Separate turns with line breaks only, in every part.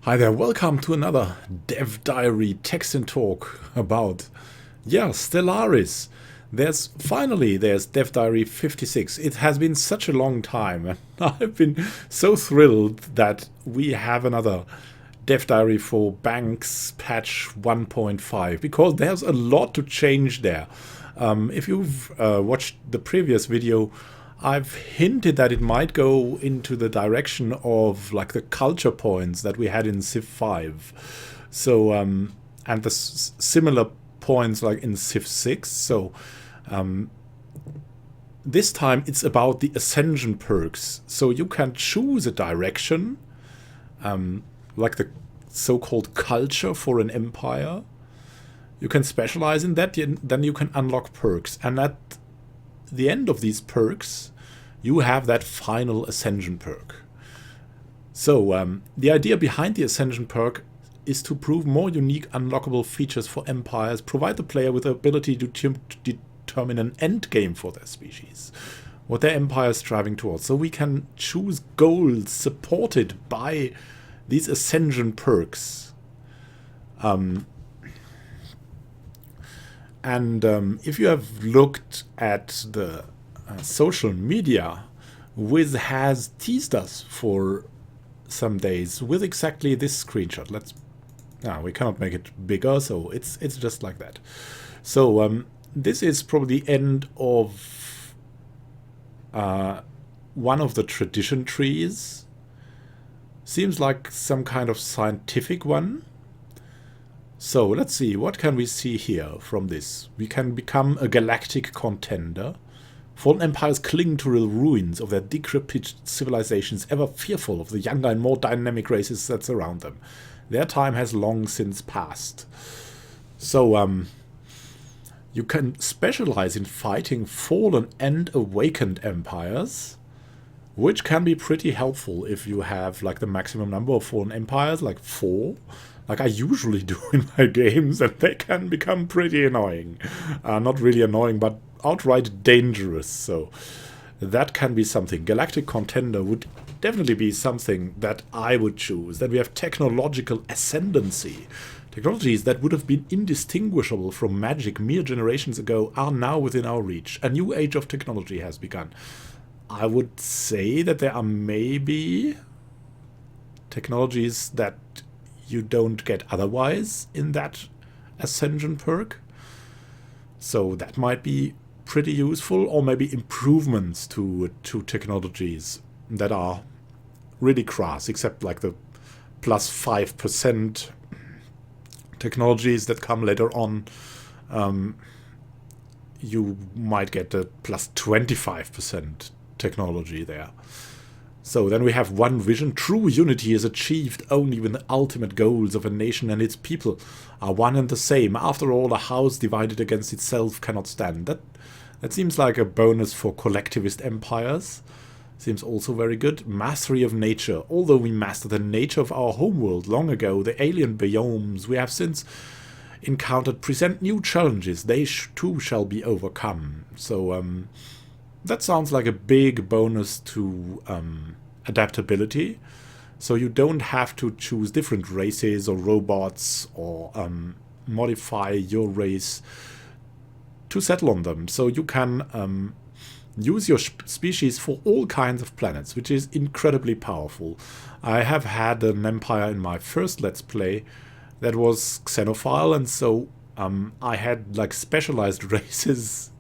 Hi there, welcome to another Dev Diary text and talk about, Stellaris. There's Dev Diary 56. It has been such a long time and I've been so thrilled that we have another Dev Diary for Banks patch 1.5 because there's a lot to change there. If you've watched the previous video, I've hinted that it might go into the direction of like the culture points that we had in Civ 5. So, and the similar points like in Civ 6. So, this time it's about the Ascension perks. So you can choose a direction, like the so-called culture for an empire. You can specialize in that, then you can unlock perks. And at the end of these perks, you have that final Ascension perk. So the idea behind the Ascension perk is to prove more unique unlockable features for empires, provide the player with the ability to determine an end game for their species, what their empire is striving towards. So we can choose goals supported by these Ascension perks. If you have looked at the social media, Wiz has teased us for some days with exactly this screenshot. We cannot make it bigger, so it's just like that. So this is probably the end of one of the tradition trees. Seems like some kind of scientific one. So let's see, what can we see here from this? We can become a galactic contender. Fallen empires cling to the ruins of their decrepit civilizations, ever fearful of the younger and more dynamic races that surround them. Their time has long since passed. So you can specialize in fighting fallen and awakened empires, which can be pretty helpful if you have like the maximum number of fallen empires, like 4. Like I usually do in my games, and they can become pretty annoying. Not really annoying, but outright dangerous. So that can be something. Galactic Contender would definitely be something that I would choose. Then we have Technological Ascendancy. Technologies that would have been indistinguishable from magic mere generations ago are now within our reach. A new age of technology has begun. I would say that there are maybe technologies that you don't get otherwise in that Ascension perk. So that might be pretty useful, or maybe improvements to technologies that are really crass, except like the plus 5% technologies that come later on. You might get a plus 25% technology there. So then we have one vision. True unity is achieved only when the ultimate goals of a nation and its people are one and the same. After all, a house divided against itself cannot stand. That seems like a bonus for collectivist empires. Seems also very good. Mastery of nature. Although we mastered the nature of our homeworld long ago, the alien biomes we have since encountered present new challenges. They too shall be overcome. So that sounds like a big bonus to adaptability. So you don't have to choose different races or robots or modify your race to settle on them. So you can use your species for all kinds of planets, which is incredibly powerful. I have had an empire in my first Let's Play that was xenophile, and so I had like specialized races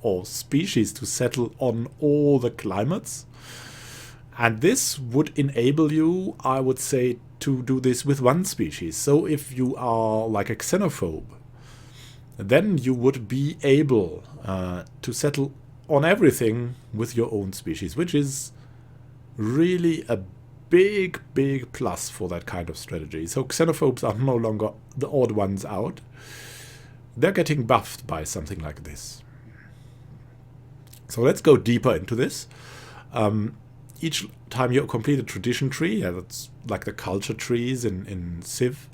or species to settle on all the climates. And this would enable you, I would say, to do this with one species. So if you are like a xenophobe, then you would be able to settle on everything with your own species, which is really a big plus for that kind of strategy. So xenophobes are no longer the odd ones out. They're getting buffed by something like this. So let's go deeper into this. Each time you complete a tradition tree, that's like the culture trees in Civ,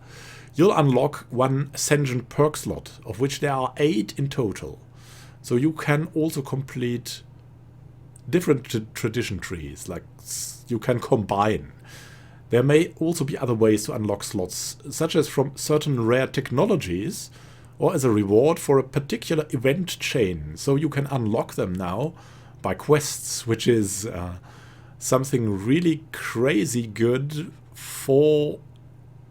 you'll unlock one Ascension perk slot, of which there are 8 in total. So you can also complete different tradition trees, like you can combine. There may also be other ways to unlock slots, such as from certain rare technologies, or as a reward for a particular event chain. So you can unlock them now by quests, which is something really crazy good for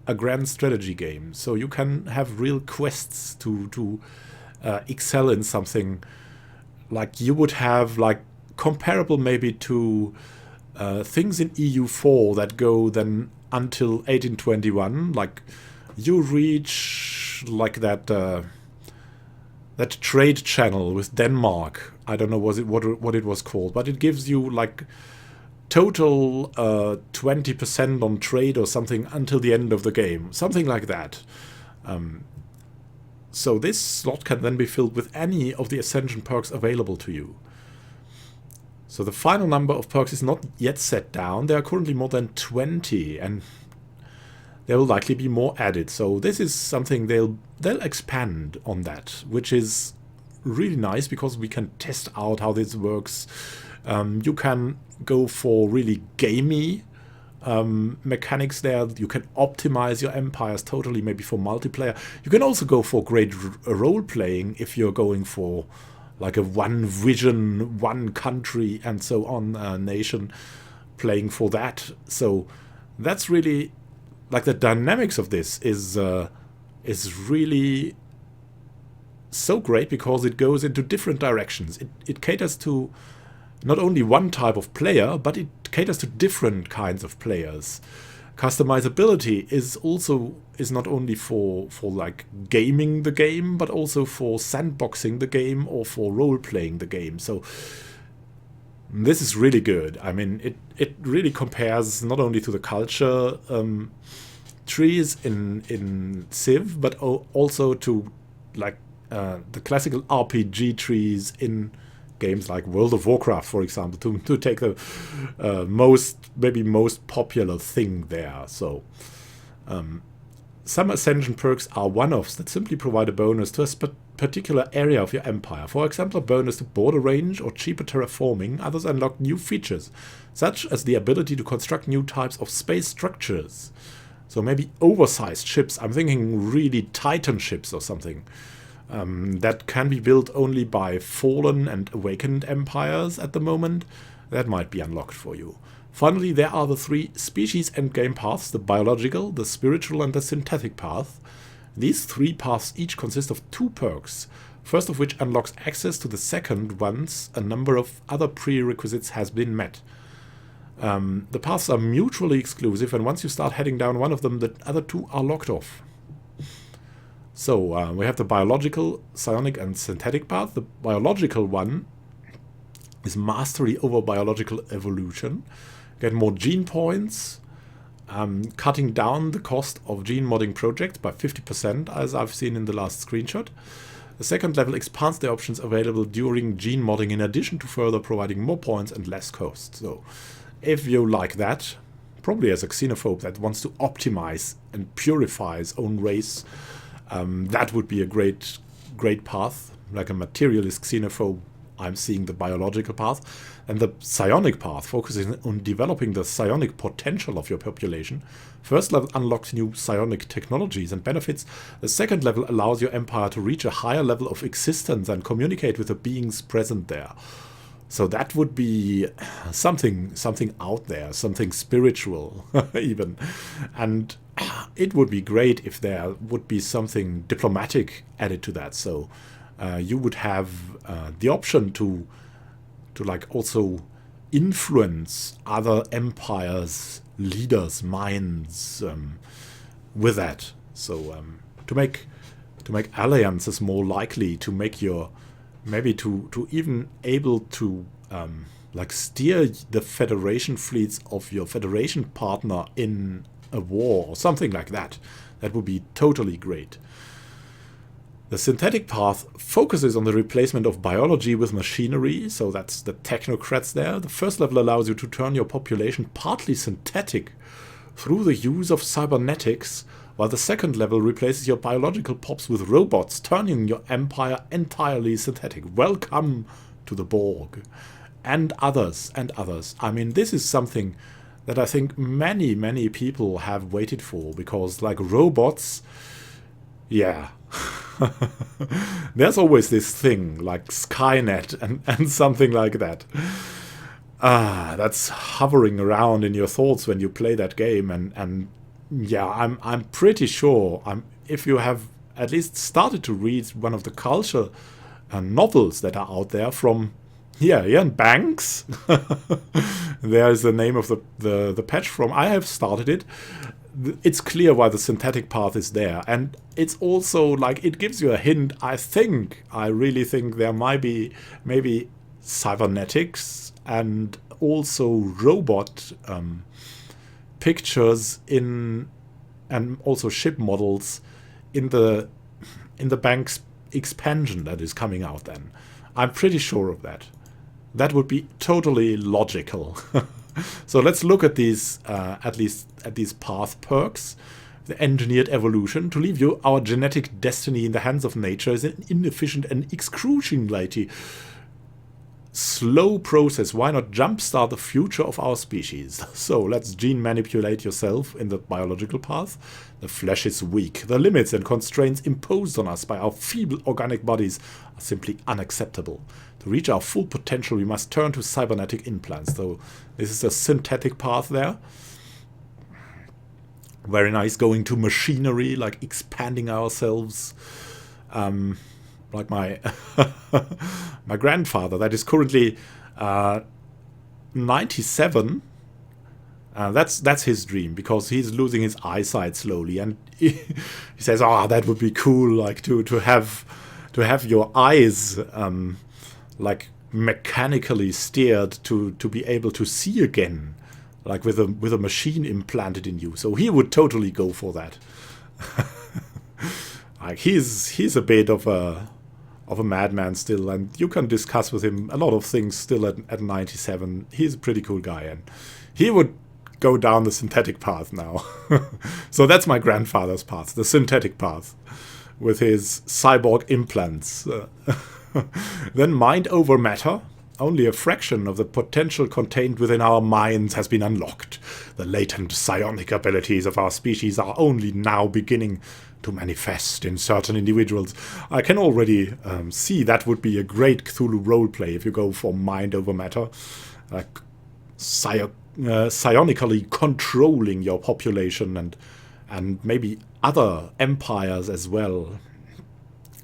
a grand strategy game. So you can have real quests to excel in something, like you would have, like comparable maybe to things in EU4 that go then until 1821. Like you reach like that trade channel with Denmark. I don't know what it was called, but it gives you like total 20% on trade or something until the end of the game, something like that. So this slot can then be filled with any of the Ascension perks available to you. So the final number of perks is not yet set down. There are currently more than 20, and there will likely be more added. So this is something they'll expand on that, which is really nice because we can test out how this works. You can go for really gamey mechanics there. You can optimize your empires totally, maybe for multiplayer. You can also go for great role-playing if you're going for like a one vision, one country, and so on nation, playing for that. So that's really, like, the dynamics of this is really so great because it goes into different directions. It caters to not only one type of player, but it caters to different kinds of players. Customizability is not only for like gaming the game, but also for sandboxing the game or for role-playing the game. So this is really good. I mean, it really compares not only to the culture trees in Civ, but also to like the classical RPG trees in games like World of Warcraft, for example, to take the most popular thing there. So some Ascension perks are one-offs that simply provide a bonus to a particular area of your empire. For example, a bonus to border range or cheaper terraforming. Others unlock new features, such as the ability to construct new types of space structures. So maybe oversized ships. I'm thinking really Titan ships or something. That can be built only by fallen and awakened empires at the moment. That might be unlocked for you. Finally, there are the 3 species endgame paths: the biological, the spiritual, and the synthetic path. These 3 paths each consist of 2 perks, first of which unlocks access to the second once a number of other prerequisites has been met. The paths are mutually exclusive, and once you start heading down one of them, the other 2 are locked off. So we have the biological, psionic, and synthetic path. The biological one is mastery over biological evolution. Get more gene points, cutting down the cost of gene modding projects by 50%, as I've seen in the last screenshot. The second level expands the options available during gene modding, in addition to further providing more points and less cost. So if you like that, probably as a xenophobe that wants to optimize and purify his own race, that would be a great path. Like a materialist xenophobe, I'm seeing the biological path. And the psionic path focuses on developing the psionic potential of your population. First level unlocks new psionic technologies and benefits. The second level allows your empire to reach a higher level of existence and communicate with the beings present there. So that would be something out there, something spiritual even. And it would be great if there would be something diplomatic added to that. So you would have the option to like also influence other empires, leaders, minds with that. So to make alliances more likely, to make your maybe to even able to like steer the Federation fleets of your Federation partner in a war or something like that. That would be totally great. The synthetic path focuses on the replacement of biology with machinery, so that's the technocrats there. The first level allows you to turn your population partly synthetic through the use of cybernetics, while the second level replaces your biological pops with robots, turning your empire entirely synthetic. Welcome to the Borg. And others, and others. I mean, this is something that I think many people have waited for, because like robots, yeah. There's always this thing like Skynet and something like that. That's hovering around in your thoughts when you play that game, and yeah, I'm pretty sure if you have at least started to read one of the culture novels that are out there from Ian Banks. There is the name of the patch from. I have started it. It's clear why the synthetic path is there, and it's also like it gives you a hint. I really think there might be maybe cybernetics and also robot pictures in, and also ship models in the bank's expansion that is coming out then. I'm pretty sure of that. That would be totally logical. So let's look at these, at least at these path perks. The engineered evolution. To leave you our genetic destiny in the hands of nature is an inefficient and excruciatingly slow process. Why not jumpstart the future of our species? So let's gene manipulate yourself in the biological path. The flesh is weak. The limits and constraints imposed on us by our feeble organic bodies are simply unacceptable. To reach our full potential, we must turn to cybernetic implants. So this is a synthetic path there. Very nice, going to machinery, like expanding ourselves. Like my my grandfather, that is currently 97. That's his dream, because he's losing his eyesight slowly, and he says, "Oh, that would be cool, like to have your eyes like mechanically steered to be able to see again, like with a machine implanted in you." So he would totally go for that. Like he's a bit of a madman still, and you can discuss with him a lot of things still at 97. He's a pretty cool guy, and he would go down the synthetic path now. So that's my grandfather's path, the synthetic path, with his cyborg implants. Then mind over matter. Only a fraction of the potential contained within our minds has been unlocked. The latent psionic abilities of our species are only now beginning to manifest in certain individuals. I can already see that would be a great Cthulhu roleplay if you go for mind over matter. Like psionically controlling your population and maybe other empires as well,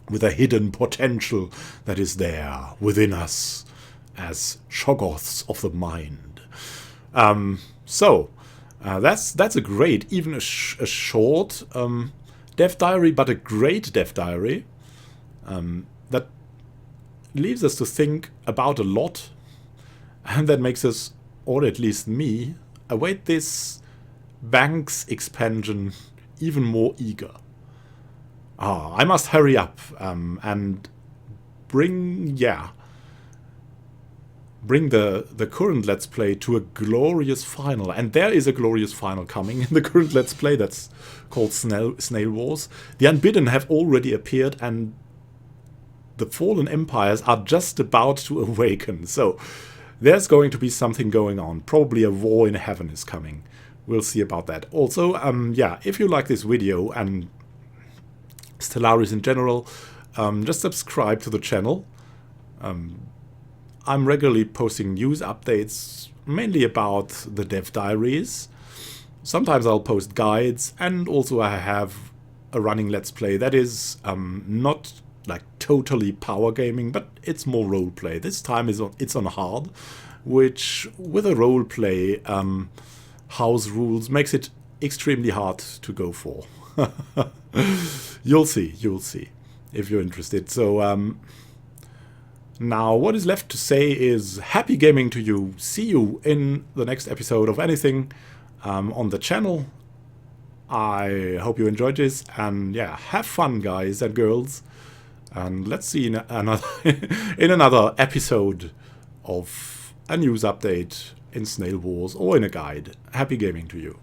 with a hidden potential that is there within us as Shoggoths of the mind. That's a great, even a short dev diary, but a great dev diary that leaves us to think about a lot, and that makes us, or at least me, await this bank's expansion even more eager. I must hurry up and bring the current Let's Play to a glorious final. And there is a glorious final coming in the current Let's Play that's called Snail Wars. The Unbidden have already appeared, and the fallen empires are just about to awaken. So there's going to be something going on. Probably a war in heaven is coming. We'll see about that. Also, if you like this video and Stellaris in general, just subscribe to the channel. I'm regularly posting news updates, mainly about the dev diaries. Sometimes I'll post guides, and also I have a running Let's Play that is not like totally power gaming, but it's more roleplay. This time it's on hard, which with a roleplay house rules makes it extremely hard to go for. You'll see if you're interested. So now what is left to say is happy gaming to you. See you in the next episode of anything on the channel. I hope you enjoyed this, and yeah, have fun, guys and girls, and let's see in another episode of a news update in Snail Wars or in a guide. Happy gaming to you.